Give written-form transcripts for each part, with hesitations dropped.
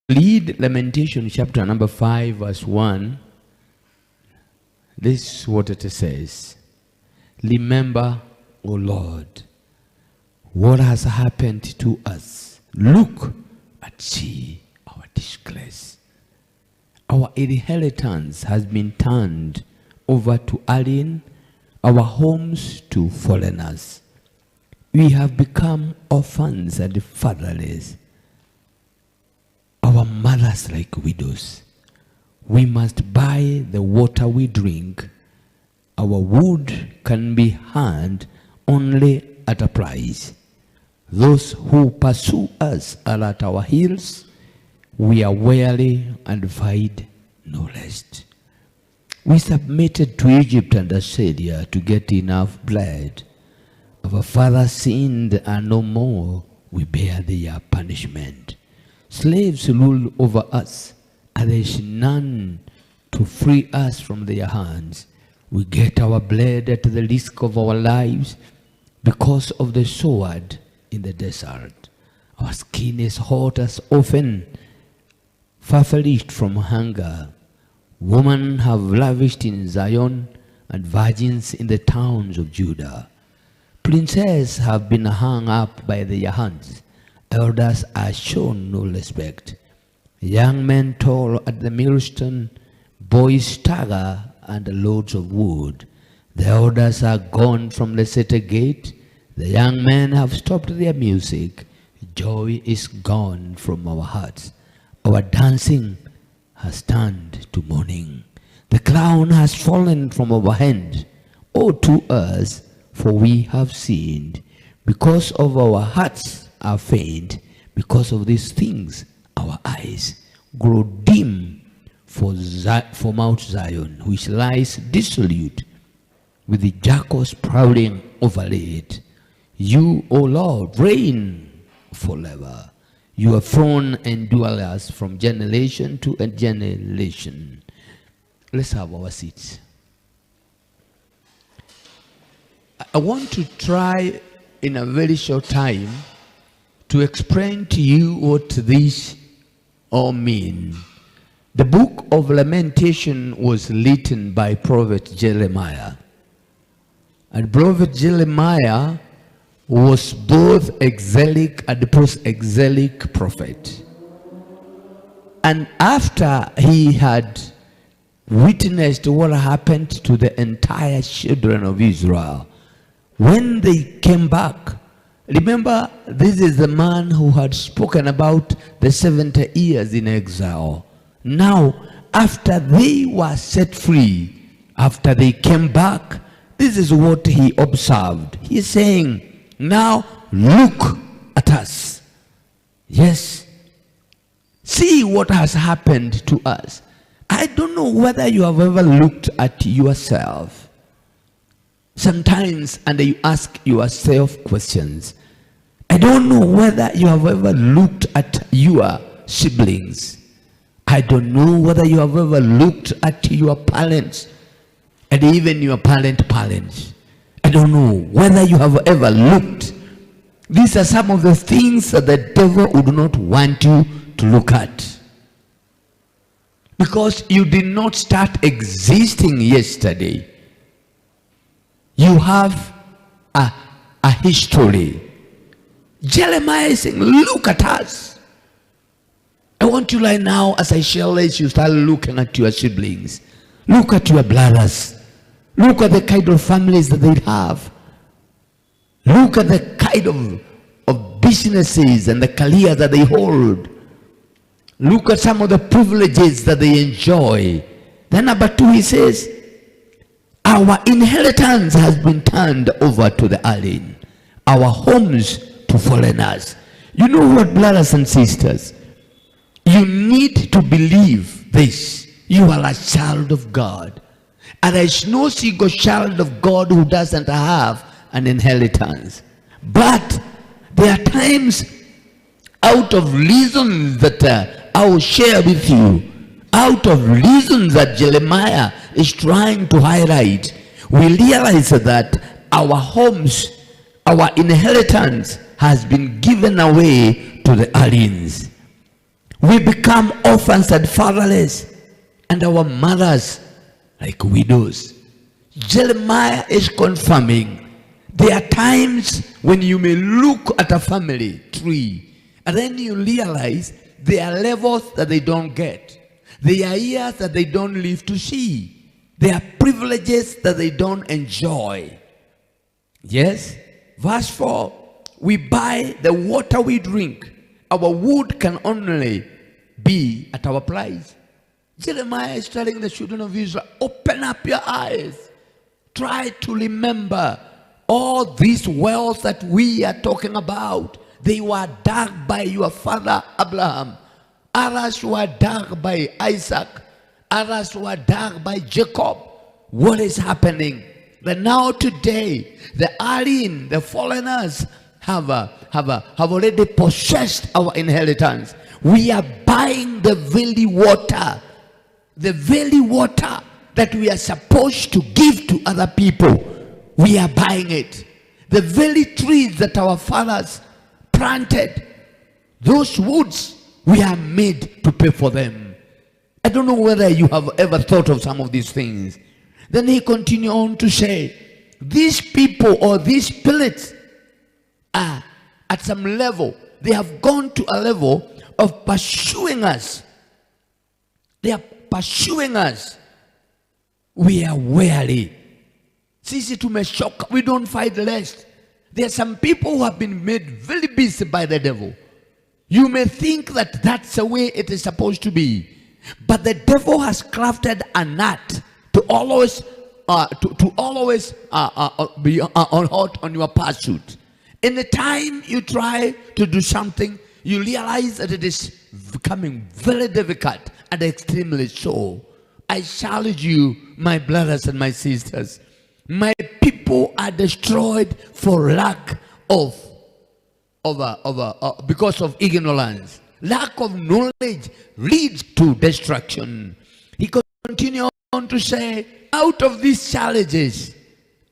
Read Lamentation chapter number 5 verse 1. This is what it says. Remember, O Lord, what has happened to us. Look and see our disgrace. Our inheritance has been turned over to alien, our homes to foreigners. We have become orphans and fatherless. Our mothers like widows. We must buy the water we drink. Our wood can be had only at a price. Those who pursue us are at our heels. We are weary and find no rest. We submitted to Egypt and Assyria to get enough bread. Our fathers sinned and no more. We bear their punishment. Slaves rule over us, and there is none to free us from their hands. We get our bread at the risk of our lives because of the sword in the desert. Our skin is hot as often, famished from hunger. Women have lavished in Zion, and virgins in the towns of Judah. Princes have been hung up by their hands. Elders are shown no respect. Young men toil at the millstone, boys stagger under loads of wood. The elders are gone from the city gate. The young men have stopped their music. Joy is gone from our hearts. Our dancing has turned to mourning. The crown has fallen from our hand. Woe to us, for we have sinned. Because of our hearts are faint, because of these things our eyes grow dim for Mount Zion, which lies desolate, with the jackals prowling over it. You, O Lord, reign forever. Your throne endures from generation to generation. Let's have our seats. I want to try in a very short time to explain to you what this all mean. The book of Lamentation was written by Prophet Jeremiah. And Prophet Jeremiah was both exilic and post-exilic prophet. And after he had witnessed what happened to the entire children of Israel, when they came back, remember, this is the man who had spoken about the 70 years in exile. Now, after they were set free, after they came back, this is what he observed. He is saying, now look at us. Yes. See what has happened to us. I don't know whether you have ever looked at yourself sometimes and you ask yourself questions. I don't know whether you have ever looked at your siblings. I don't know whether you have ever looked at your parents and even your parents. I don't know whether you have ever looked. These are some of the things that the devil would not want you to look at. Because you did not start existing yesterday. You have a history. Jeremiah is saying, look at us. I want you right now, as I share this, you start looking at your siblings. Look at your brothers. Look at the kind of families that they have. Look at the kind of businesses and the career that they hold. Look at some of the privileges that they enjoy. Then number 2, he says, our inheritance has been turned over to the alien. Our homes to foreigners. You know what, brothers and sisters? You need to believe this. You are a child of God. And there is no single child of God who doesn't have an inheritance. But there are times, out of reasons that I will share with you, out of reasons that Jeremiah is trying to highlight, we realize that our homes, our inheritance has been given away to the aliens. We become orphans and fatherless, and our mothers like widows. Jeremiah is confirming there are times when you may look at a family tree and then you realize there are levels that they don't get. There are years that they don't live to see. There are privileges that they don't enjoy. Yes? Verse 4, we buy the water we drink. Our wood can only be at our price. Jeremiah is telling the children of Israel, open up your eyes. Try to remember all these wells that we are talking about. They were dug by your father Abraham. Others were dug by Isaac. Others were dug by Jacob. What is happening? That now today, the alien, the foreigners have already possessed our inheritance. We are buying the very water that we are supposed to give to other people. We are buying it. The very trees that our fathers planted, those woods, we are made to pay for them. I don't know whether you have ever thought of some of these things. Then he continued on to say, these people or these spirits are at some level. They have gone to a level of pursuing us. They are pursuing us. We are weary. Sisi tumeshoka. We don't find rest. There are some people who have been made very busy by the devil. You may think that that's the way it is supposed to be. But the devil has crafted a net to always be on your pursuit. In the time you try to do something, you realize that it is becoming very difficult and extremely so. I challenge you, my brothers and my sisters. My people are destroyed for lack of because of ignorance. Lack of knowledge leads to destruction. He continues on to say, out of these challenges,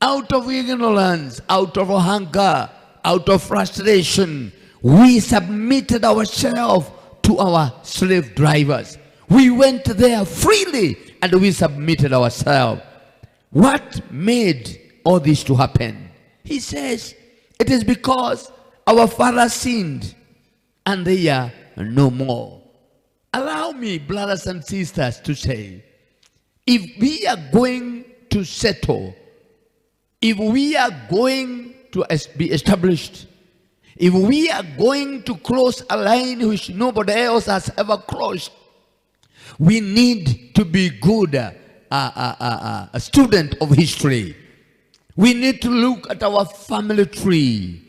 out of ignorance, out of hunger, out of frustration, we submitted ourselves to our slave drivers. We went there freely and we submitted ourselves. What made all this to happen? He says, it is because our fathers sinned and they are no more. Allow me, brothers and sisters, to say, if we are going to settle, if we are going to be established, if we are going to cross a line which nobody else has ever crossed, we need to be good a student of history. We need to look at our family tree.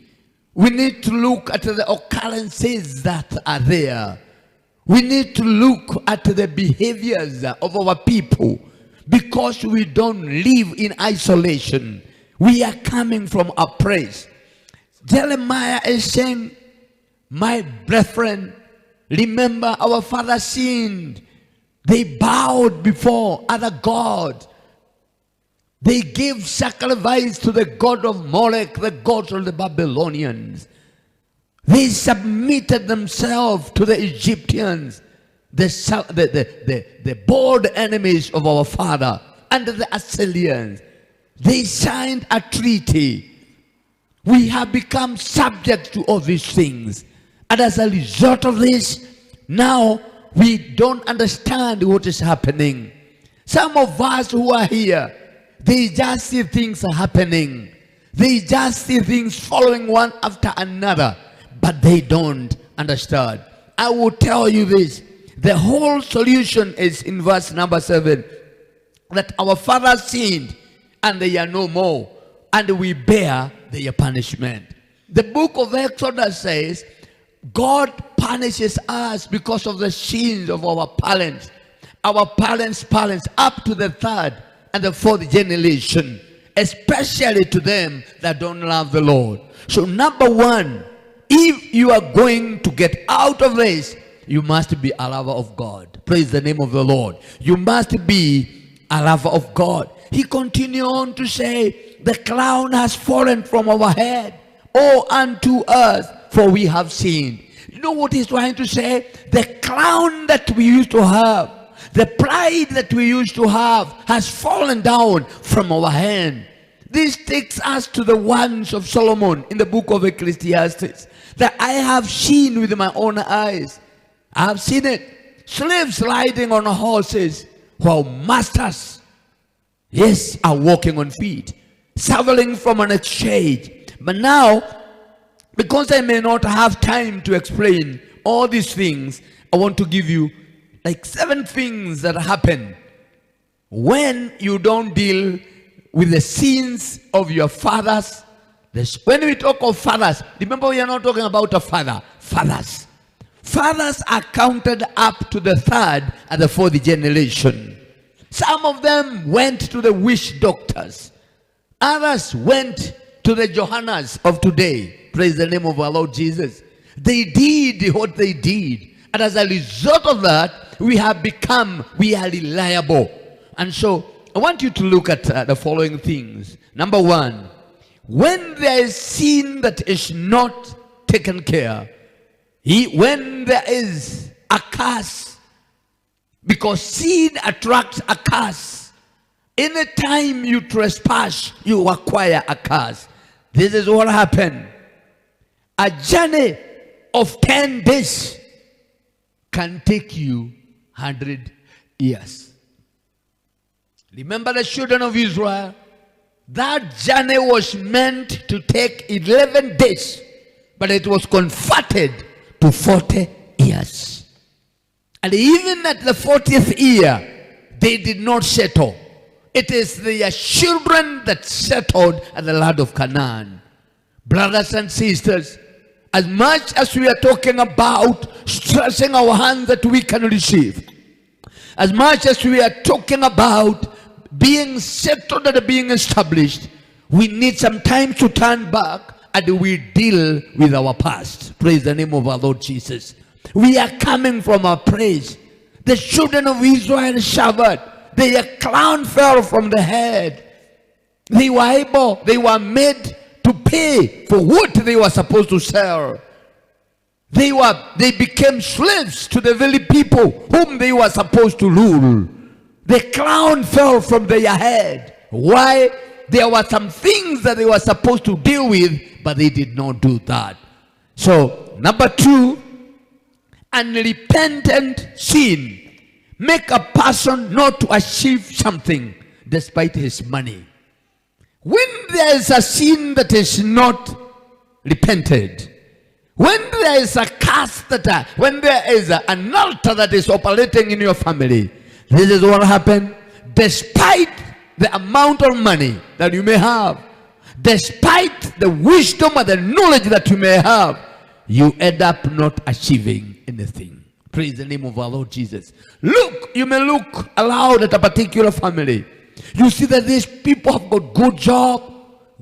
We need to look at the occurrences that are there. We need to look at the behaviors of our people, because we don't live in isolation. We are coming from a place. Jeremiah is saying, my brethren, remember our fathers sinned. They bowed before other gods. They gave sacrifice to the god of Molech, the god of the Babylonians. They submitted themselves to the Egyptians, the bold enemies of our father, and the Assyrians. They signed a treaty. We have become subject to all these things. And as a result of this, now we don't understand what is happening. Some of us who are here, they just see things happening. They just see things following one after another, but they don't understand. I will tell you this. The whole solution is in verse number 7. That our fathers sinned and they are no more, and we bear their punishment. The book of Exodus says, God punishes us because of the sins of our parents. Our parents' up to the third and the fourth generation, especially to them that don't love the Lord. So number one, if you are going to get out of this, you must be a lover of God. Praise the name of the Lord. You must be a lover of God. He continued on to say, the crown has fallen from our head. Oh, unto us, for we have sinned. You know what he's trying to say? The crown that we used to have, the pride that we used to have has fallen down from our hand. This takes us to the words of Solomon in the book of Ecclesiastes, that I have seen with my own eyes. I have seen it. Slaves riding on horses, while masters, yes, are walking on feet, traveling from an exchange. But now, because I may not have time to explain all these things, I want to give you like 7 things that happen when you don't deal with the sins of your fathers. When we talk of fathers, remember we are not talking about a father. Fathers. Fathers are counted up to the 3rd and the 4th generation. Some of them went to the witch doctors. Others went to the Johannas of today. Praise the name of our Lord Jesus. They did what they did. And as a result of that, we are reliable. And so, I want you to look at the following things. Number 1, when there is sin that is not taken care, when there is a curse, because sin attracts a curse. Anytime you trespass, you acquire a curse. This is what happened. A journey of 10 days can take you 100 years. Remember the children of Israel? That journey was meant to take 11 days, but it was converted to 40 years. And even at the 40th year, they did not settle. It is their children that settled at the land of Canaan. Brothers and sisters, as much as we are talking about stretching our hand that we can receive, as much as we are talking about being settled and being established, we need some time to turn back and we deal with our past. Praise the name of our Lord Jesus. We are coming from our praise. The children of Israel suffered. Their crown fell from the head. They were made to pay for what they were supposed to sell. They became slaves to the very people whom they were supposed to rule. The crown fell from their head. Why? There were some things that they were supposed to deal with, but they did not do that. So, number 2, unrepentant sin make a person not to achieve something despite his money. When there is a sin that is not repented, when there is a curse when there is an altar that is operating in your family, this is what happened. Despite the amount of money that you may have, despite the wisdom and the knowledge that you may have, you end up not achieving anything. Praise the name of our Lord Jesus. Look, you may look aloud at a particular family. You see that these people have got good job,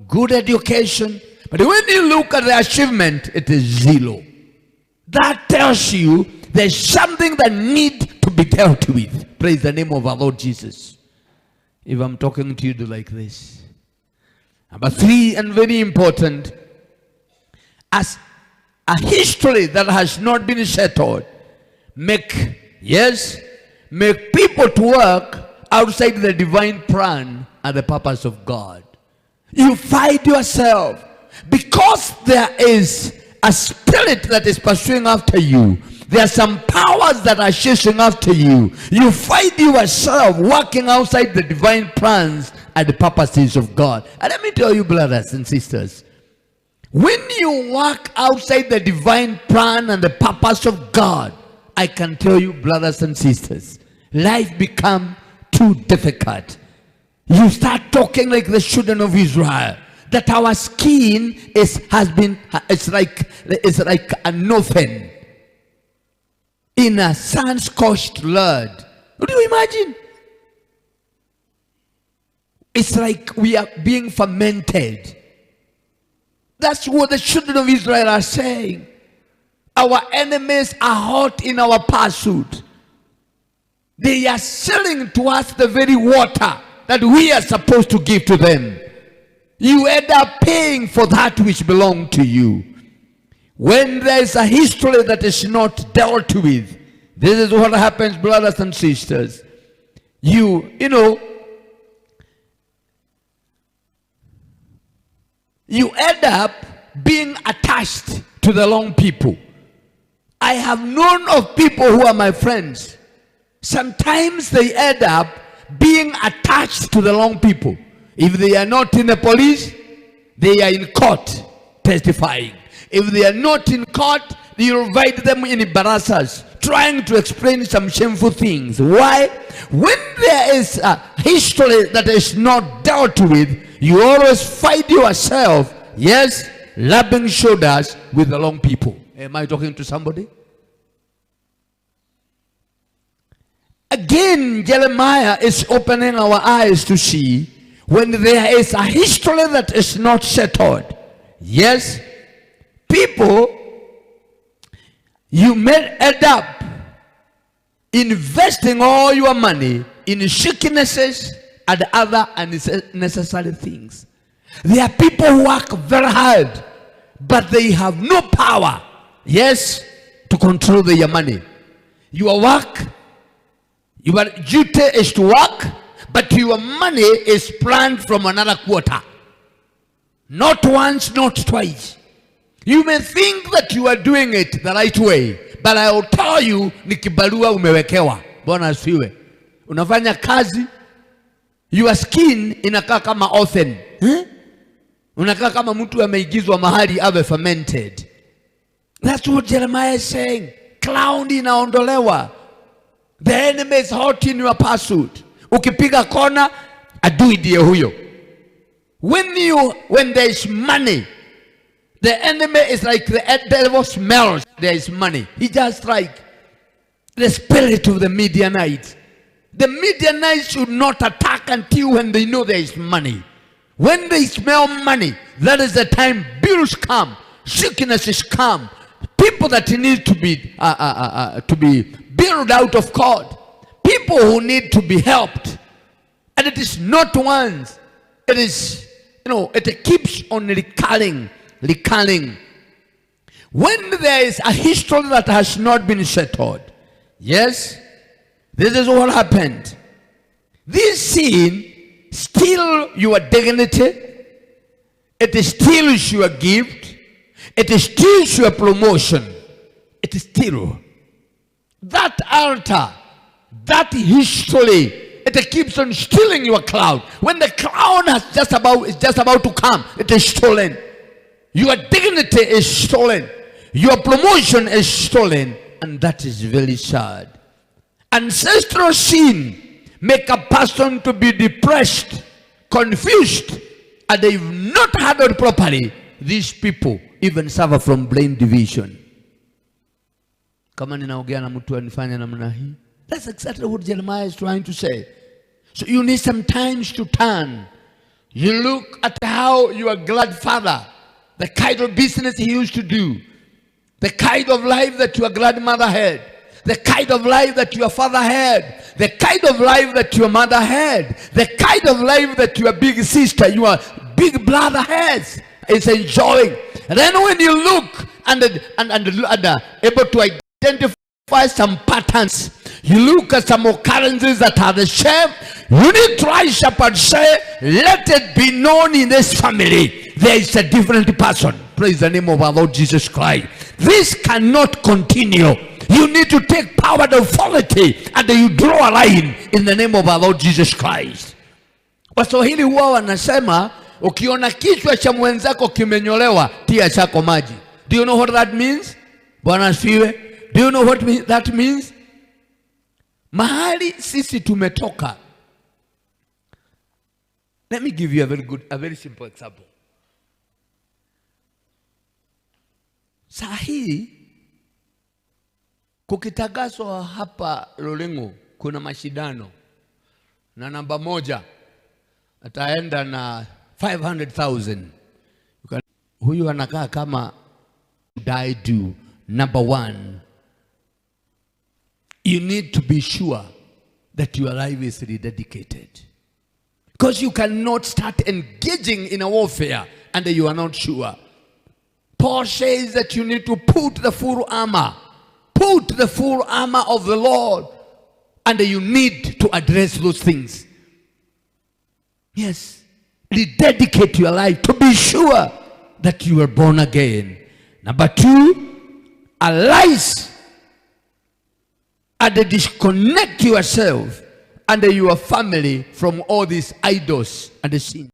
good education, but when you look at the achievement, it is 0. That tells you there's something that needs to be dealt with. Praise the name of our Lord Jesus. If I'm talking to you, do like this. Number 3, and very important, as a history that has not been settled, make people to work outside the divine plan and the purpose of God. You find yourself, because there is a spirit that is pursuing after you, there are some powers that are chasing after you. You find yourself working outside the divine plans and the purposes of God. And let me tell you, brothers and sisters, when you work outside the divine plan and the purpose of God, I can tell you, brothers and sisters, life becomes too difficult. You start talking like the children of Israel, that our skin is like a nothing in a sun-scorched land. What do you imagine? It's like we are being fermented. That's what the children of Israel are saying. Our enemies are hot in our pursuit. They are selling to us the very water that we are supposed to give to them. You end up paying for that which belongs to you. When there is a history that is not dealt with, this is what happens, brothers and sisters. You know, you end up being attached to the wrong people. I have known of people who are my friends. Sometimes they end up being attached to the wrong people. If they are not in the police, they are in court testifying. If they are not in court, you invite them in barassas, trying to explain some shameful things. Why? When there is a history that is not dealt with, you always find yourself, yes, rubbing shoulders with the wrong people. Am I talking to somebody? Again, Jeremiah is opening our eyes to see when there is a history that is not settled. Yes, people, you may end up investing all your money in sicknesses and other unnecessary things. There are people who work very hard, but they have no power, yes, to control their money. Your work, your duty is to work, but your money is planned from another quarter. Not once, not twice. You may think that you are doing it the right way, but I will tell you, ni kibarua umewekewa. Bwana asifiwe. Unafanya kazi, your skin inakaa kama oven. Unakaa kama mtu ameigizwa mahali awe fermented. That's what Jeremiah is saying. Cloud inaondolewa. The enemy is hot in your pursuit. Ukipiga kona, adui ndiye huyo. When there is money, the enemy is like the devil smells there is money. He just like the spirit of the Midianites. The Midianites should not attack until when they know there is money. When they smell money, that is the time bills come, sicknesses come, people that need to be built out of God, people who need to be helped. And it is not once. It is, it keeps on recurring. When there is a history that has not been settled, yes, this is what happened. This sin steals your dignity, it steals your gift, it steals your promotion, it steals that altar, that history. It keeps on stealing your cloud. When the cloud is just about to come, it is stolen. Your dignity is stolen. Your promotion is stolen. And that is very sad. Ancestral sin make a person to be depressed, confused, and they've not handled properly. These people even suffer from brain division. Kama ninaongea na mtu anifanya namna hii. That's exactly what Jeremiah is trying to say. So you need some time to turn. You look at how your grandfather, the kind of business he used to do, the kind of life that your grandmother had, the kind of life that your father had, the kind of life that your mother had, the kind of life that your big sister, your big brother has, is enjoying. And then when you look and able to identify some patterns, you look at some occurrences that are the same, you need to rise up and say, let it be known in this family, there is a different person. Praise the name of our Lord Jesus Christ. This cannot continue. You need to take power and authority, and you draw a line in the name of our Lord Jesus Christ. Waswahili huwa wanasema, ukiona kichwa cha mwenzako kimenyolewa, tia chako maji. Do you know what that means? Bwana asifiwe. Do you know what that means? Mahali sisi tumetoka. Let me give you a very simple example. Sahi kukitagazwa hapa Lolengo kuna mashindano na namba moja ataenda na 500,000. Huyu anakaa kama I do number one. You need to be sure that your life is rededicated. Because you cannot start engaging in a warfare and you are not sure. Paul says that you need to put the full armor. Put the full armor of the Lord. And you need to address those things. Yes. Rededicate your life to be sure that you are born again. Number 2, arise and disconnect yourself and your family from all these idols and the sin.